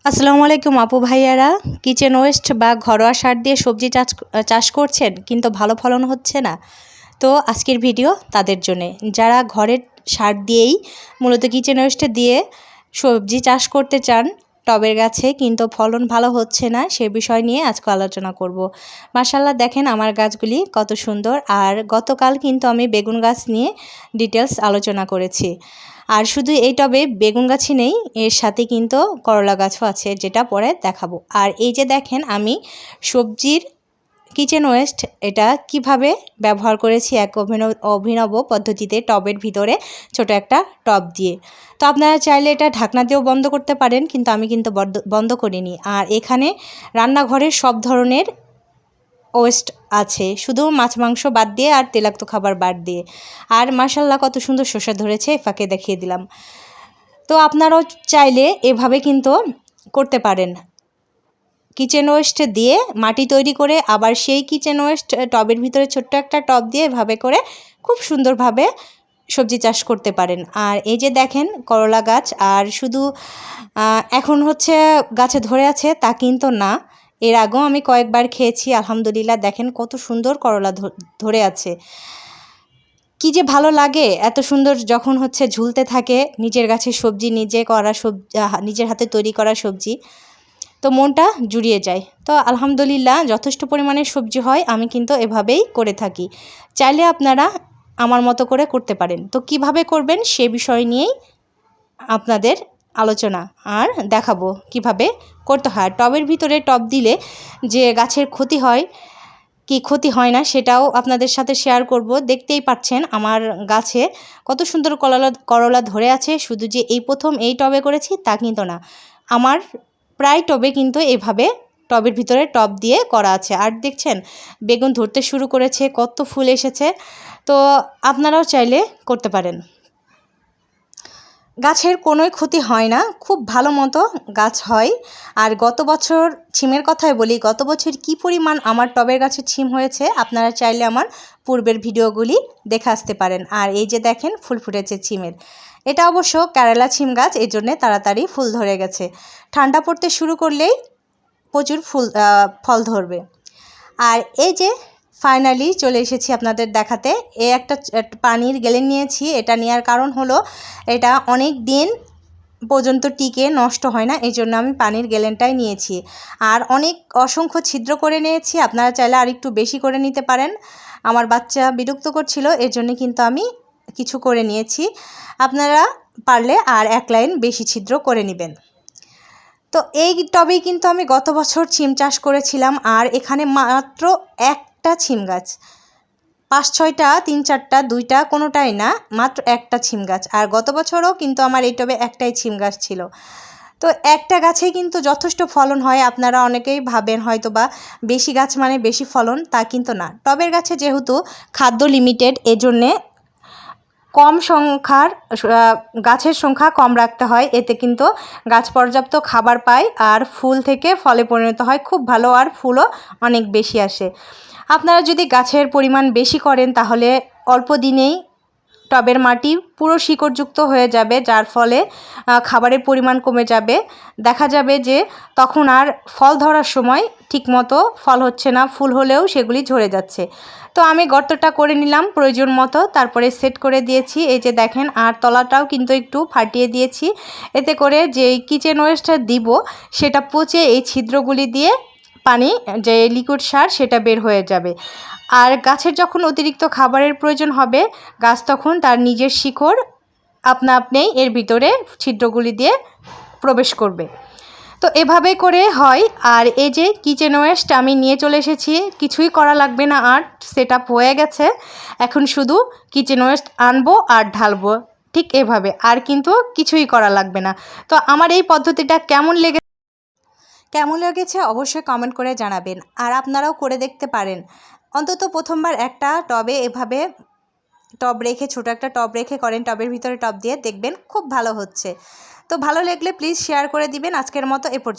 আসসালামু আলাইকুম আপু ভাইয়ারা। কিচেন ওয়েস্ট বা ঘরোয়া সার দিয়ে সবজি চাষ করছেন কিন্তু ভালো ফলন হচ্ছে না, তো আজকের ভিডিও তাদের জন্যে যারা ঘরের সার দিয়েই মূলত কিচেন ওয়েস্ট দিয়ে সবজি চাষ করতে চান টবের গাছে, কিন্তু ফলন ভালো হচ্ছে না, সে বিষয় নিয়ে আজকে আলোচনা করব। মাশাআল্লাহ দেখেন আমার গাছগুলি কত সুন্দর। আর গতকাল কিন্তু আমি বেগুন গাছ নিয়ে ডিটেলস আলোচনা করেছি। আর শুধু এই টবে বেগুন গাছই নেই, এর সাথে কিন্তু করলা গাছও আছে, যেটা পরে দেখাবো। আর এই যে দেখেন আমি সবজির কিচেন ওয়েস্ট এটা কিভাবে ব্যবহার করেছি এক অভিনব পদ্ধতিতে টবের ভিতরে ছোট একটা টব দিয়ে। তো আপনারা চাইলে এটা ঢাকনা দিয়েও বন্ধ করতে পারেন, কিন্তু আমি কিন্তু বন্ধ করিনি। আর এখানে রান্নাঘরের সব ধরনের ওয়েস্ট আছে, শুধু মাছ মাংস বাদ দিয়ে আর তেলাক্ত খাবার বাদ দিয়ে। আর মাশাল্লাহ কত সুন্দর শসা ধরেছে, ফাঁকে দেখিয়ে দিলাম। তো আপনারাও চাইলে এভাবে কিন্তু করতে পারেন, কিচেন ওয়েস্ট দিয়ে মাটি তৈরি করে আবার সেই কিচেন ওয়েস্ট টবের ভিতরে ছোট্ট একটা টব দিয়ে এভাবে করে খুব সুন্দরভাবে সবজি চাষ করতে পারেন। আর এই যে দেখেন করলা গাছ, আর শুধু এখন হচ্ছে গাছে ধরে আছে তা কিন্তু না, এর আগেও আমি কয়েকবার খেয়েছি আলহামদুলিল্লাহ। দেখেন কত সুন্দর করলা ধরে আছে। কি যে ভালো লাগে এত সুন্দর যখন হচ্ছে ঝুলতে থাকে নিজের গাছের সবজি, নিজের হাতে তৈরি করা সবজি, তো মনটা জুড়িয়ে যায়। তো আলহামদুলিল্লাহ যথেষ্ট পরিমাণে সবজি হয়, আমি কিন্তু এভাবেই করে থাকি। চাইলে আপনারা আমার মতো করে করতে পারেন। তো কিভাবে করবেন সে বিষয় নিয়েই আপনাদের আলোচনা আর দেখাবো কিভাবে করতে হয়। টবের ভিতরে টব দিলে যে গাছের ক্ষতি হয় কি ক্ষতি হয় না সেটাও আপনাদের সাথে শেয়ার করব। দেখতেই পাচ্ছেন আমার গাছে কত সুন্দর করলা ধরে আছে। শুধু যে এই প্রথম এই টবে করেছি তা কিন্তু না, আমার প্রায় টবে কিন্তু এভাবে টবের ভিতরে টব দিয়ে করা আছে। আর দেখছেন বেগুন ধরতে শুরু করেছে, কত ফুল এসেছে। তো আপনারাও চাইলে করতে পারেন। গাছের কোনোই ক্ষতি হয় না, খুব ভালো মতো গাছ হয়। আর গত বছর ছিমের কথাই বলি, গত বছর কি পরিমাণ আমার টবের গাছে ছিম হয়েছে আপনারা চাইলে আমার পূর্বের ভিডিওগুলি দেখে আসতে পারেন। আর এই যে দেখেন ফুল ফুটেছে ছিমের, এটা অবশ্য কেরালা ছিম গাছ, এই জন্যে তাড়াতাড়ি ফুল ধরে গেছে। ঠান্ডা পড়তে শুরু করলেই প্রচুর ফল ধরবে। আর এই যে ফাইনালি চলে এসেছি আপনাদের দেখাতে, একটা পানির গেলেন নিয়েছি। এটা নেওয়ার কারণ হলো এটা অনেক দিন পর্যন্ত টিকে, নষ্ট হয় না, এই জন্য আমি পানির গেলেনটাই নিয়েছি। আর অসংখ্য ছিদ্র করে নিয়েছি, আপনারা চাইলে আর একটু বেশি করে নিতে পারেন। আমার বাচ্চা বিরক্ত করছিল, এর জন্য কিন্তু আমি কিছু করে নিয়েছি। আপনারা পারলে আর এক লাইন বেশি ছিদ্র করে নেবেন। তো এই টবেই কিন্তু আমি গত বছর ছিম চাষ করেছিলাম। আর এখানে মাত্র একটা ছিম গাছ, 5-6টা, 3-4টা, 2টা কোনোটাই না, মাত্র একটা ছিম গাছ। আর গত বছরও কিন্তু আমার এই টবে একটাই ছিম গাছ ছিল। তো একটা গাছে কিন্তু যথেষ্ট ফলন হয়। আপনারা অনেকেই ভাবেন হয়তো বা বেশি গাছ মানে বেশি ফলন, তা কিন্তু না। টবের গাছে যেহেতু খাদ্য লিমিটেড, এজন্যে কম সংখ্যার গাছের সংখ্যা কম রাখতে হয়, এতে কিন্তু গাছ পর্যাপ্ত খাবার পায় আর ফুল থেকে ফলে পরিণত হয় খুব ভালো, আর ফুলও অনেক বেশি আসে। আপনারা যদি গাছের পরিমাণ বেশি করেন তাহলে অল্প দিনেই টবের মাটি পুরো শিকড়যুক্ত হয়ে যাবে, যার ফলে খাবারের পরিমাণ কমে যাবে। দেখা যাবে যে তখন আর ফল ধরার সময় ঠিকমতো ফল হচ্ছে না, ফুল হলেও সেগুলি ঝরে যাচ্ছে। তো আমি গর্তটা করে নিলাম প্রয়োজন মতো, তারপরে সেট করে দিয়েছি। এই যে দেখেন, আর তলাটাও কিন্তু একটু ফাটিয়ে দিয়েছি, এতে করে যে কিচেন ওয়েস্টটা দিব সেটা পচে এই ছিদ্রগুলি দিয়ে পানি, যে লিকুইড সার, সেটা বের হয়ে যাবে। আর গাছের যখন অতিরিক্ত খাবারের প্রয়োজন হবে, গাছ তখন তার নিজের শিকড় আপনা আপনিই এর ভিতরে ছিদ্রগুলি দিয়ে প্রবেশ করবে। তো এভাবে করে হয়। আর এই যে কিচেন ওয়েস্ট আমি নিয়ে চলে এসেছি, কিছুই করা লাগবে না, আর সেট আপ হয়ে গেছে। এখন শুধু কিচেন ওয়েস্ট আনবো আর ঢালবো, ঠিক এভাবে, আর কিন্তু কিছুই করা লাগবে না। তো আমার এই পদ্ধতিটা কেমন লেগেছে অবশ্যই কমেন্ট করে জানাবেন। আর আপনারাও করে দেখতে পারেন। অন্তত প্রথমবার একটা টবে এভাবে টব রেখে, ছোটো একটা টব রেখে করেন, টবের ভিতরে টব দিয়ে দেখবেন খুব ভালো হচ্ছে। তো ভালো লাগলে প্লিজ শেয়ার করে দিবেন। আজকের মতো এ পর্যন্ত।